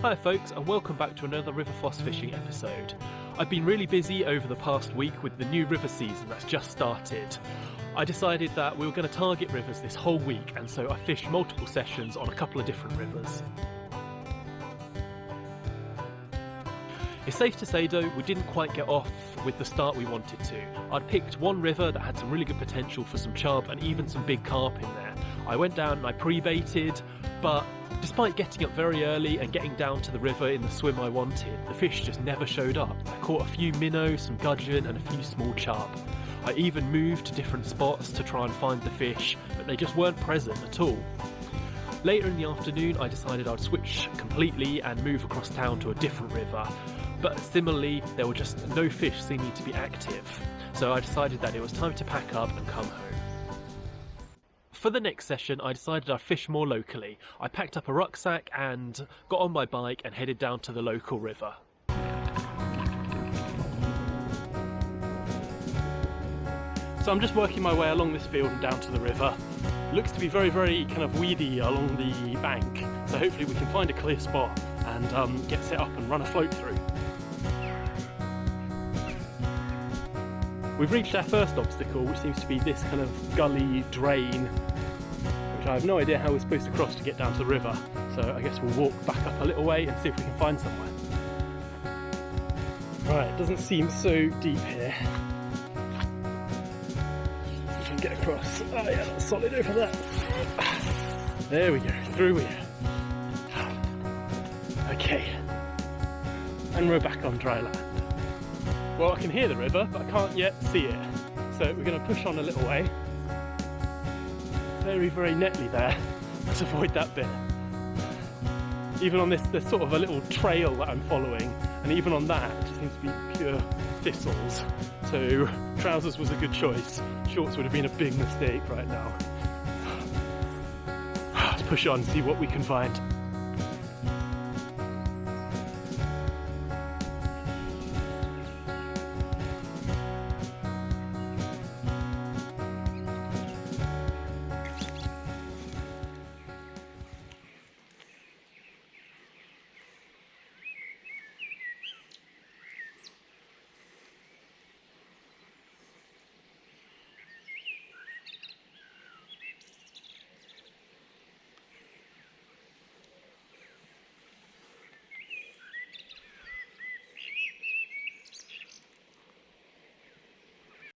Hi folks, and welcome back to another River Foss fishing episode. I've been really busy over the past week with the new river season that's just started. I decided that we were going to target rivers this whole week, and so I fished multiple sessions on a couple of different rivers. It's safe to say though, we didn't quite get off with the start we wanted to. I'd picked one river that had some really good potential for some chub and even some big carp in there. I went down and I pre-baited, but despite getting up very early and getting down to the river in the swim I wanted, the fish just never showed up. I caught a few minnows, some gudgeon and a few small chub. I even moved to different spots to try and find the fish, but they just weren't present at all. Later in the afternoon I decided I'd switch completely and move across town to a different river, but similarly there were just no fish seeming to be active, so I decided that it was time to pack up and come home. For the next session I decided I'd fish more locally. I packed up a rucksack and got on my bike and headed down to the local river. So I'm just working my way along this field and down to the river. It looks to be very kind of weedy along the bank, so hopefully we can find a clear spot and get set up and run a float through. We've reached our first obstacle, which seems to be this kind of gully drain, which I have no idea how we're supposed to cross to get down to the river, so I guess we'll walk back up a little way and see if we can find somewhere. Right, it doesn't seem so deep here. We can get across. Oh yeah, that's solid over there. There we go, through we go. Okay, and we're back on dry land. Well, I can hear the river, but I can't yet see it. So we're going to push on a little way. Very neatly there. Let's avoid that bit. Even on this, there's sort of a little trail that I'm following, and even on that, it just seems to be pure thistles. So trousers was a good choice. Shorts would have been a big mistake right now. Let's push on and see what we can find.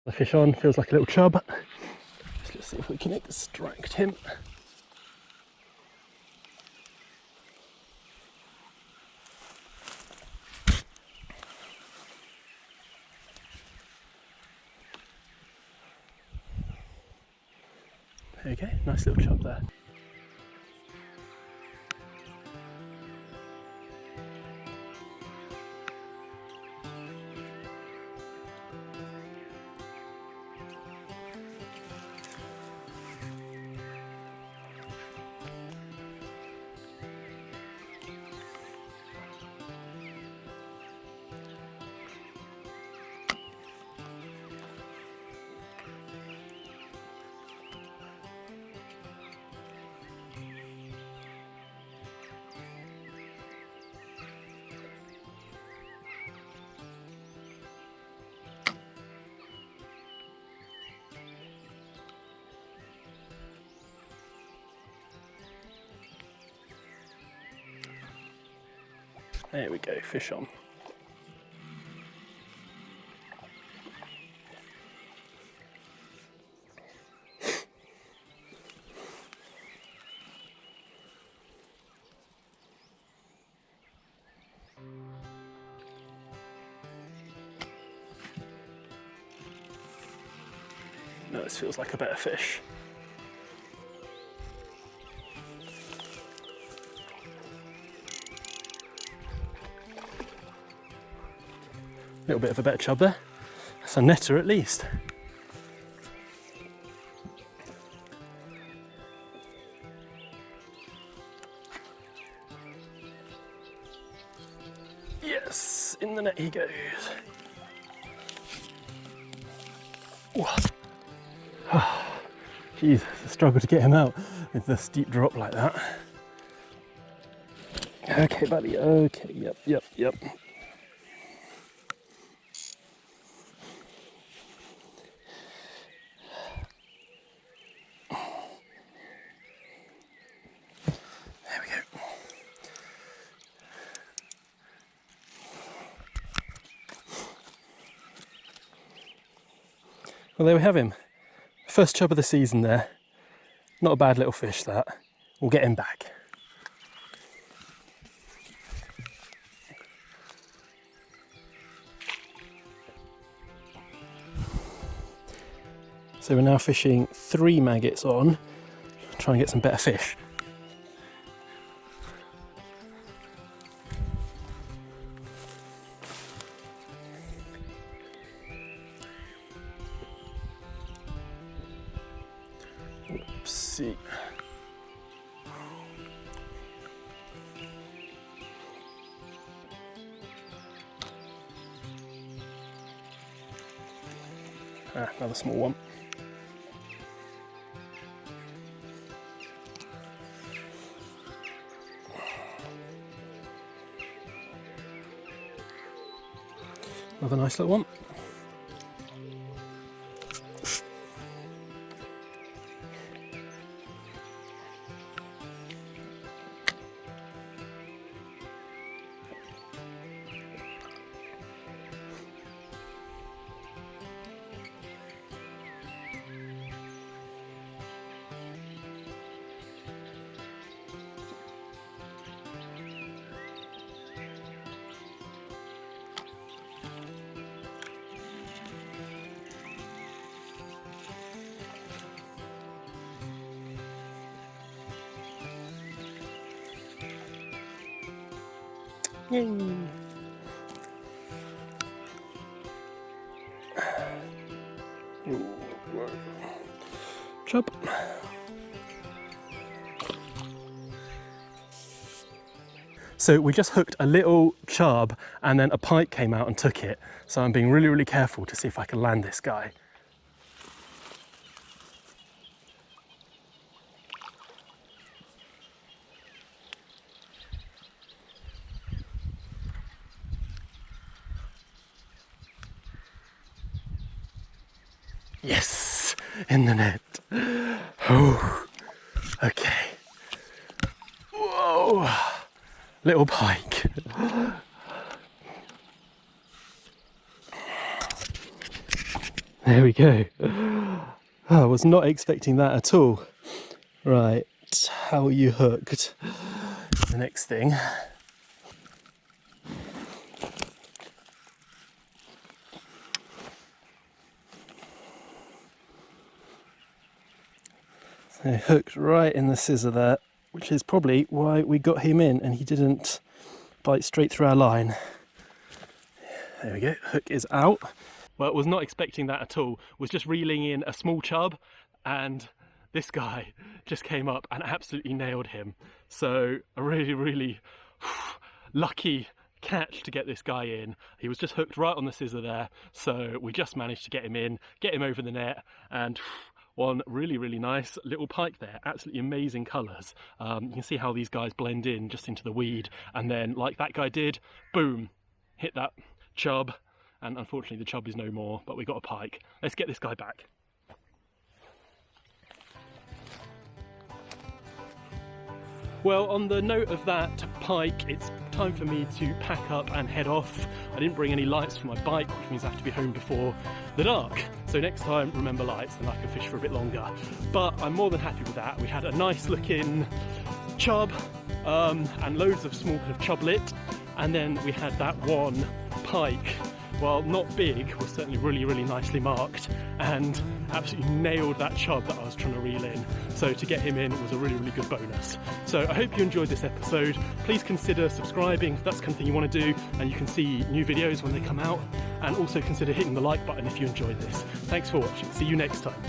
The fish on, feels like a little chub. Let's see if we can extract him. There you go, nice little chub there. There we go, fish on. No, this feels like a better fish. A little bit of a better chub there. That's a netter at least. Yes, in the net he goes. Jeez, it's a struggle to get him out with the steep drop like that. Okay, buddy. Okay, yep. There we go. Well, there we have him. First chub of the season there. Not a bad little fish, that. We'll get him back. So we're now fishing 3 maggots on, try and get some better fish. Oopsie. Another small one. Another nice little one. Yay! Chub. So we just hooked a little chub and then a pike came out and took it. So I'm being really, really careful to see if I can land this guy. Yes, in the net. Oh, okay. Whoa, little pike. There we go. Oh, I was not expecting that at all. Right, how are you hooked? The next thing. So hooked right in the scissor there, which is probably why we got him in and he didn't bite straight through our line. There we go, hook is out. Well, I was not expecting that at all. Was just reeling in a small chub and this guy just came up and absolutely nailed him. So a really, really lucky catch to get this guy in. He was just hooked right on the scissor there. So we just managed to get him in, get him over the net, and one really, really nice little pike there. Absolutely amazing colours. You can see how these guys blend in just into the weed, and then like that guy did, boom, hit that chub, and unfortunately the chub is no more, but we got a pike. Let's get this guy back. Well, on the note of that pike, it's time for me to pack up and head off. I didn't bring any lights for my bike, which means I have to be home before the dark. So next time, remember lights, then I can fish for a bit longer. But I'm more than happy with that. We had a nice looking chub and loads of small kind of chublet. And then we had that one pike. Well, not big, was certainly really, really nicely marked and absolutely nailed that chub that I was trying to reel in. So to get him in was a really, really good bonus. So I hope you enjoyed this episode. Please consider subscribing if that's the kind of thing you want to do, and you can see new videos when they come out. And also consider hitting the like button if you enjoyed this. Thanks for watching. See you next time.